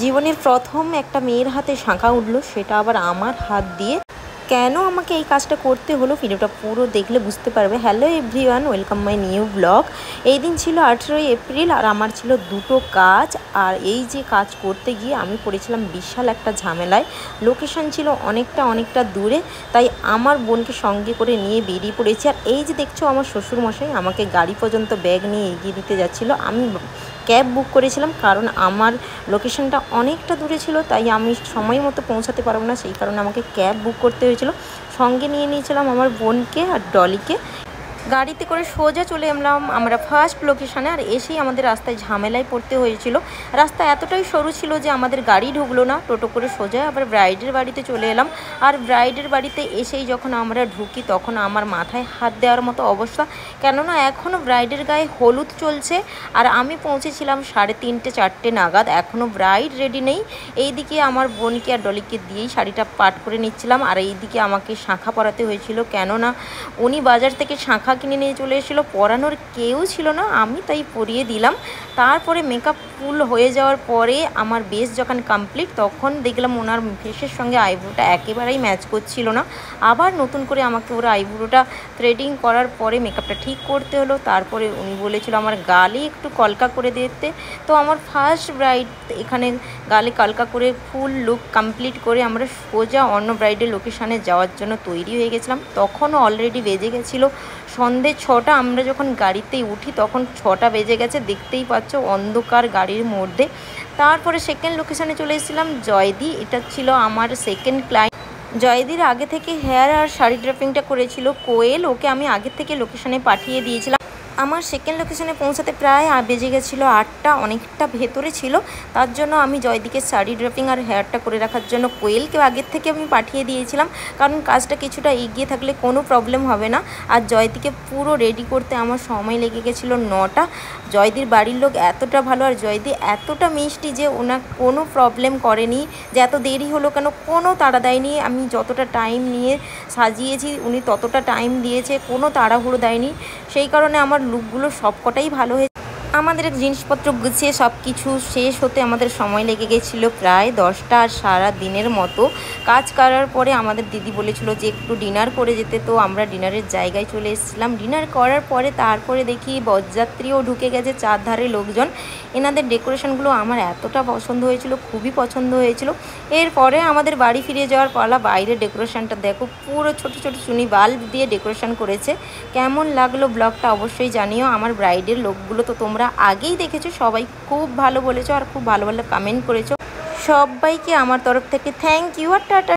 জীবনের প্রথম একটা মেয়ের হাতে শাঁখা উঠলো, সেটা আবার আমার হাত দিয়ে। কেন আমাকে এই কাজটা করতে হলো ভিডিওটা পুরো দেখলে বুঝতে পারবে। Hello everyone, welcome my new blog. এই দিন ছিল 18ই এপ্রিল আর আমার ছিল দুটো কাজ। আর এই যে কাজ করতে গিয়ে আমি পড়েছিলাম বিশাল একটা ঝামেলায়। লোকেশন ছিল অনেকটা দূরে, তাই আমার বোনকে সঙ্গে করে নিয়ে বেরিয়ে পড়েছি। আর এই যে দেখছো আমার শ্বশুরমশাই আমাকে গাড়ি পর্যন্ত ব্যাগ নিয়ে এগিয়ে দিতে যাচ্ছিলো। আমি ক্যাব বুক করেছিলাম কারণ আমার লোকেশনটা অনেকটা দূরে ছিল, তাই আমি সময় মতো পৌঁছাতে পারবো না, সেই কারণে আমাকে ক্যাব বুক করতে হয়েছিল। সঙ্গে নিয়ে নিয়েছিলাম আমার বোনকে আর ডলিকে। গাড়িতে করে সোজা চলে এলাম আমরা ফার্স্ট লোকেশানে। আর এসেই আমাদের রাস্তায় ঝামেলায় পড়তে হয়েছিল। রাস্তা এতটাই সরু ছিল যে আমাদের গাড়ি ঢুকলো না। টোটো করে সোজা আবার ব্রাইডের বাড়িতে চলে এলাম। আর ব্রাইডের বাড়িতে এসেই যখন আমরা ঢুকি তখন আমার মাথায় হাত দেওয়ার মতো অবস্থা, কেননা এখনও ব্রাইডের গায়ে হলুদ চলছে। আর আমি পৌঁছেছিলাম 3:30 4টে নাগাদ, এখনও ব্রাইড রেডি নেই। এইদিকে আমার বোনকে আর ডলিকে দিয়েই শাড়িটা পাট করে নিচ্ছিলাম। আর এইদিকে আমাকে শাঁখা পরাতে হয়েছিল, কেননা উনি বাজার থেকে শাঁখা কিনে নিয়ে চলে এসেছিলো। পরানোর কেউ ছিল না, আমি তাই পরিয়ে দিলাম। তারপরে মেকআপ ফুল হয়ে যাওয়ার পরে আমার বেস যখন কমপ্লিট, তখন দেখলাম ওনার ফেসের সঙ্গে আইব্রোটা একেবারেই ম্যাচ করছিল না। আবার নতুন করে আমাকে ওরা আইব্রোটা থ্রেডিং করার পরে মেকআপটা ঠিক করতে হলো। তারপরে উনি বলেছিল আমার গালে একটু কলকা করে দিতে। তো আমার ফার্স্ট ব্রাইড এখানে গালে কলকা করে ফুল লুক কমপ্লিট করে আমরা সোজা অন্য ব্রাইডের লোকেশানে যাওয়ার জন্য তৈরি হয়ে গেছিলাম। তখনও অলরেডি বেজে গেছিলো সন্ধে 6টা। আমরা যখন গাড়িতে উঠি তখন 6টা বেজে গেছে, দেখতেই পাচ্ছ অন্ধকার গাড়ির মধ্যে। তারপরে সেকেন্ড লোকেশানে চলে এসেছিলাম জয়দি। এটা ছিল আমার সেকেন্ড ক্লায়েন্ট। জয়দির আগে থেকে হেয়ার আর শাড়ি ড্রাপিংটা করেছিল কোয়েল, ওকে আমি আগে থেকে লোকেশানে পাঠিয়ে দিয়েছিলাম। আমার সেকেন্ড লোকেশানে পৌঁছাতে প্রায় বেজে গেছিলো 8টা, অনেকটা ভেতরে ছিল। তার জন্য আমি জয়দিকে শাড়ি ড্রাপিং আর হেয়ারটা করে রাখার জন্য কোয়েলকে আগের থেকে আমি পাঠিয়ে দিয়েছিলাম, কারণ কাজটা কিছুটা এগিয়ে থাকলে কোনো প্রবলেম হবে না। আর জয়দিকে পুরো রেডি করতে আমার সময় লেগে গেছিলো 9টা। জয়দির বাড়ির লোক এতটা ভালো আর জয়দি এতটা মিষ্টি যে ওনার কোনো প্রবলেম করেনি যে এত দেরি হলো কেন, কোনো তাড়া দেয়নি। আমি যতটা টাইম নিয়ে সাজিয়েছি উনি ততটা টাইম দিয়েছে, কোনো তাড়াহুড়ো দেয়নি। সেই কারণে আমার লুকগুলো সবকটাই ভালো হয়েছে। আমাদের জিনিসপত্র গুছিয়ে সব কিছু শেষ হতে আমাদের সময় লেগে গেছিলো প্রায় 10টা। আর সারা দিনের মতো কাজ করার পরে আমাদের দিদি বলেছিল যে একটু ডিনার করে যেতে, তো আমরা ডিনারের জায়গায় চলে এসেছিলাম। ডিনার করার পরে তারপরে দেখি বরযাত্রীও ঢুকে গেছে, চারধারে লোকজন। এনাদের ডেকোরেশনগুলো আমার এতটা পছন্দ হয়েছিল, খুবই পছন্দ হয়েছিল। এরপরে আমাদের বাড়ি ফিরে যাওয়ার পালা। বাইরের ডেকোরেশনটা দেখো, পুরো ছোট চুনি বাল্ব দিয়ে ডেকোরেশন করেছে। কেমন লাগলো ব্লগটা অবশ্যই জানিও। আমার ব্রাইডের লোকগুলো তো তোমরা আগেই দেখেছো, সবাই খুব ভালো বলেছো আর খুব ভালো কমেন্ট করেছো। সবাইকে আমার তরফ থেকে থ্যাংক ইউ আর টাটা।